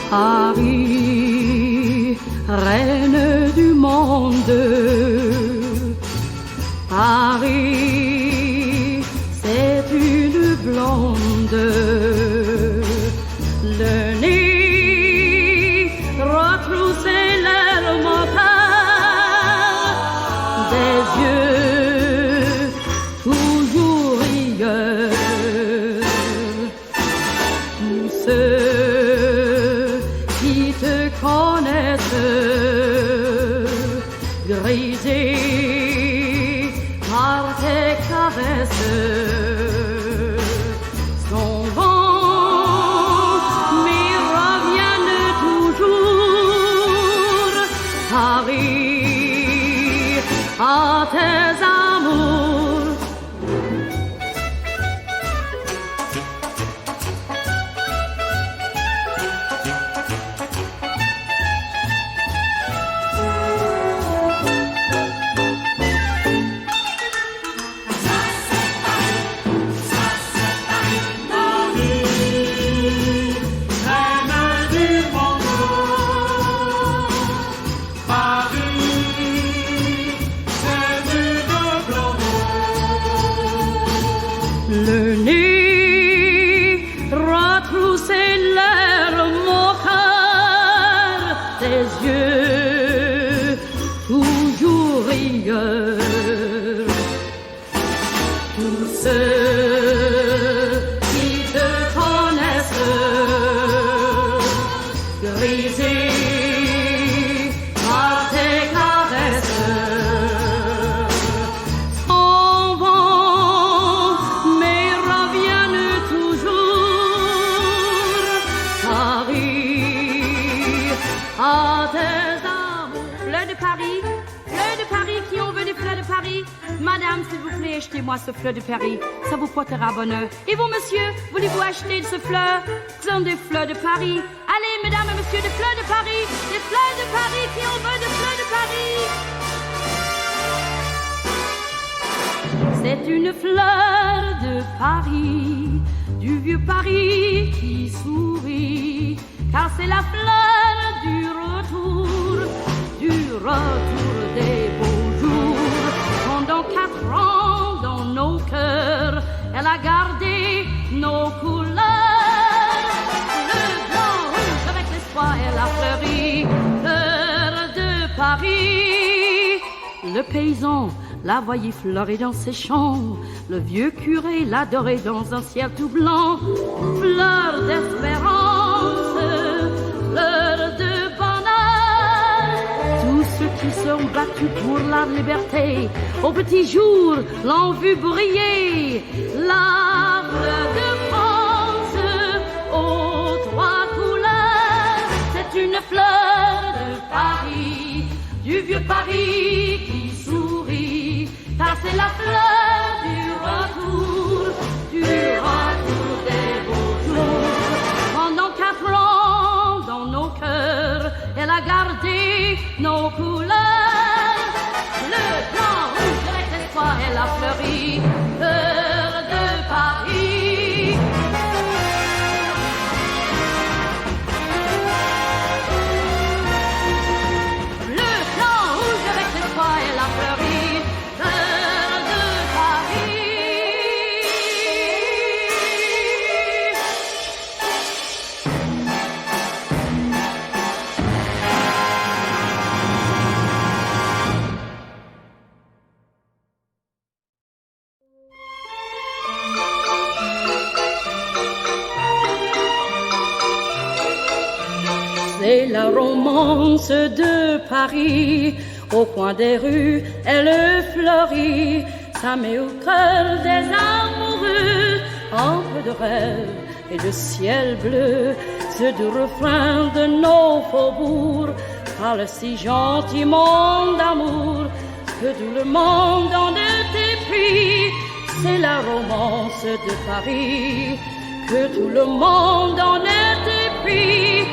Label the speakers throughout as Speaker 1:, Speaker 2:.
Speaker 1: Paris, reine du monde. Paris, c'est une blonde. Le nez retroussé, l'air moqueur, des yeux toujours rieurs. Tous ceux qui te connaissent, grisés par tes caresses, s'en vont mais reviennent toujours. Paris, à tes amours. Le nez retroussé, l'air moqueur, tes yeux toujours rieurs. Tous ceux qui te connaissent, grisés par tes caresses,
Speaker 2: Fleurs de Paris, qui ont veut des fleurs de Paris? Madame, s'il vous plaît, achetez-moi ce fleur de Paris, ça vous portera bonheur. Et vous, monsieur, voulez-vous acheter ce fleur? Ce sont des fleurs de Paris. Allez, mesdames et messieurs, des fleurs de Paris, des fleurs de Paris, qui ont veut des fleurs de Paris. C'est une fleur de Paris, du vieux Paris qui sourit, car c'est la fleur du retour des beaux jours. Pendant 4 ans dans nos cœurs, elle a gardé nos couleurs. Le blanc rouge avec l'espoir, elle a fleuri. Fleur de Paris. Le paysan la voyait fleurir dans ses champs, le vieux curé l'adorait dans un ciel tout blanc. Fleur d'espérance, fleur de bonheur, tous ceux qui sont battus pour la liberté, au petit jour l'ont vu briller. L'arbre de France aux 3 couleurs, c'est une fleur de Paris, du vieux Paris qui sourit, car c'est la fleur du retour des beaux jours. Pendant 4 ans dans nos cœurs, elle a gardé nos couleurs. Le blanc rouge avec l'espoir, elle a fleuri. Fleur de Paris. Le blanc rouge avec l'espoir, elle a fleuri. Fleur de C'est la romance de Paris, au coin des rues, elle fleurit, ça met au cœur des amoureux un peu de rêve et de ciel bleu. Ce doux refrain de nos faubourgs parle si gentiment d'amour que tout le monde en est épris. C'est la romance de Paris, que tout le monde en est épris.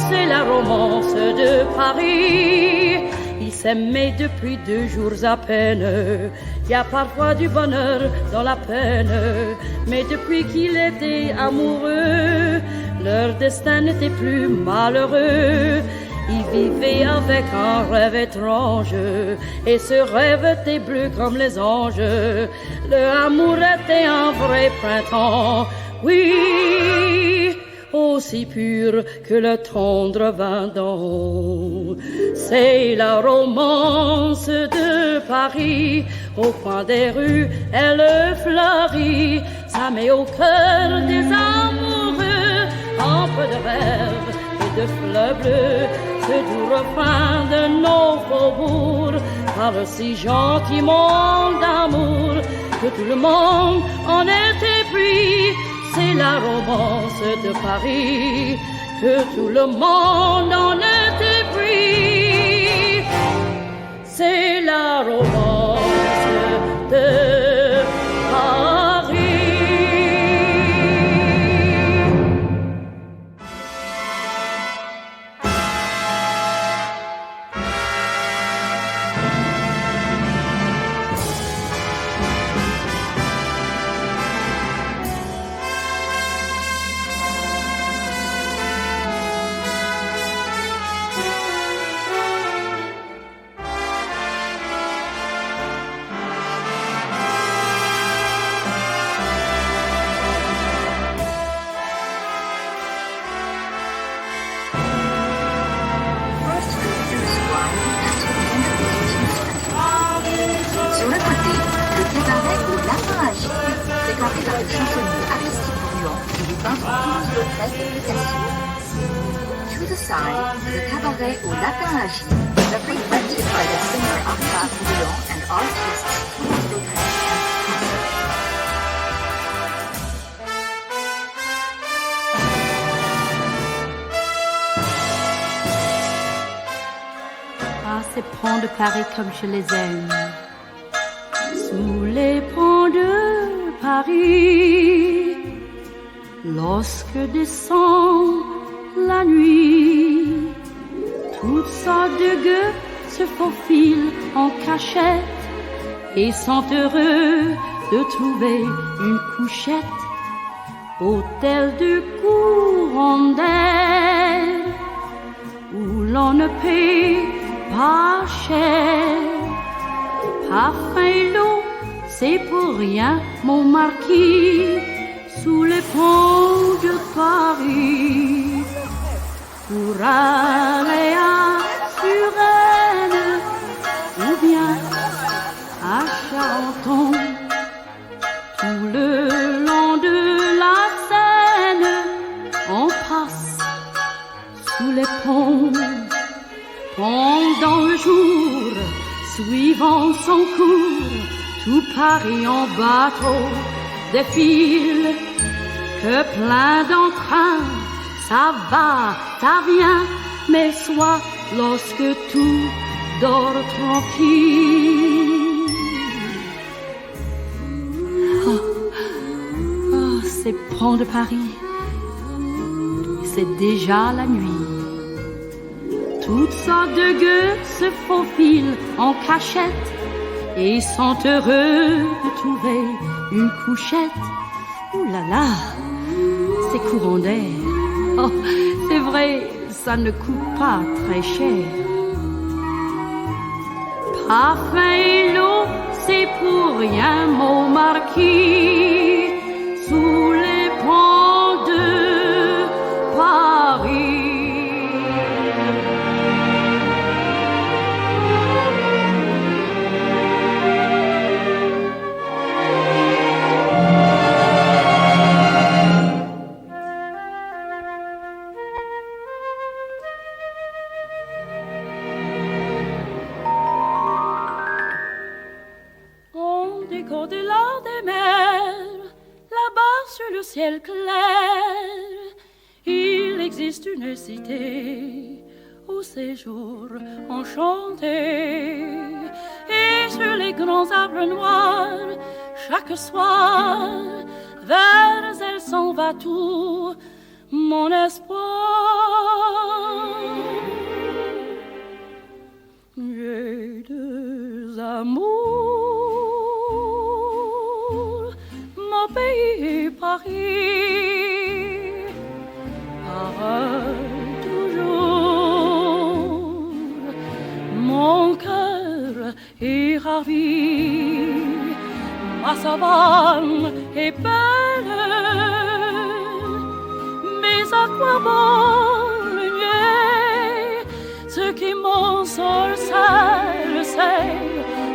Speaker 2: C'est la romance de Paris. Ils s'aimaient depuis 2 jours à peine. Il y a parfois du bonheur dans la peine, mais depuis qu'il était amoureux,
Speaker 1: Leur destin n'était plus malheureux. Ils vivaient avec un rêve étrange, et ce rêve était bleu comme les anges. Le amour était un vrai printemps, oui, aussi pur que le tendre vin d'an. C'est la romance de Paris, au coin des rues, elle fleurit. Ça met au cœur des amoureux un peu de rêve et de fleurs bleues. Ce doux refrain de nos faubourgs parle si gentiment d'amour que tout le monde en est épris. C'est la romance de Paris, que tout le monde en est épris. C'est la romance de Paris.
Speaker 3: To the side, le cabaret au lapin agi, frequented by the singer Arcade Bouillon and artists Philippe Daudet and
Speaker 2: Ah, ces ponts de Paris comme je les aime. Sous les ponts de Paris, lorsque descend la nuit, toutes sortes de gueux se faufilent en cachette et sont heureux de trouver une couchette. Hôtel de courant d'air où l'on ne paie pas cher. Parfum et l'eau, c'est pour rien, mon marquis, sous les ponts de Paris. Pour aller à Suresnes ou bien à Charenton, tout le long de la Seine, on passe sous les ponts. Pendant le jour, suivant son cours, tout Paris en bateau défile, que plein d'entrain, ça va, ça vient, mais soit lorsque tout dort tranquille. Oh, ces ponts de Paris, c'est déjà la nuit. Toutes sortes de gueux se faufilent en cachette et sont heureux de trouver une couchette. Ouh là là, c'est courant d'air. Oh, c'est vrai, ça ne coûte pas très cher. Parfum et l'eau, c'est pour rien, mon marquis, sous les ponts de Paris. Au-delà des mers, là-bas sur le ciel clair, il existe une cité au séjour enchanté. Et sur les grands arbres noirs, chaque soir, vers elle s'en va tout mon espoir. J'ai deux amours, mon pays et Paris,
Speaker 1: savane est belle, mais à quoi bon le nier? Ce qui m'ensorcelle, c'est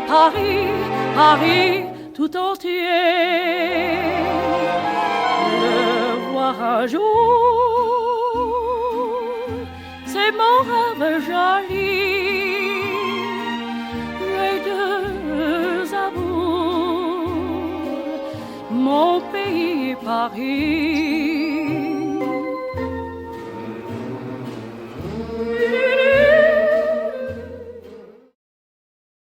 Speaker 1: Paris, Paris tout entier. Le voir un jour, c'est mon rêve joli. Les deux amours, mon pays Paris.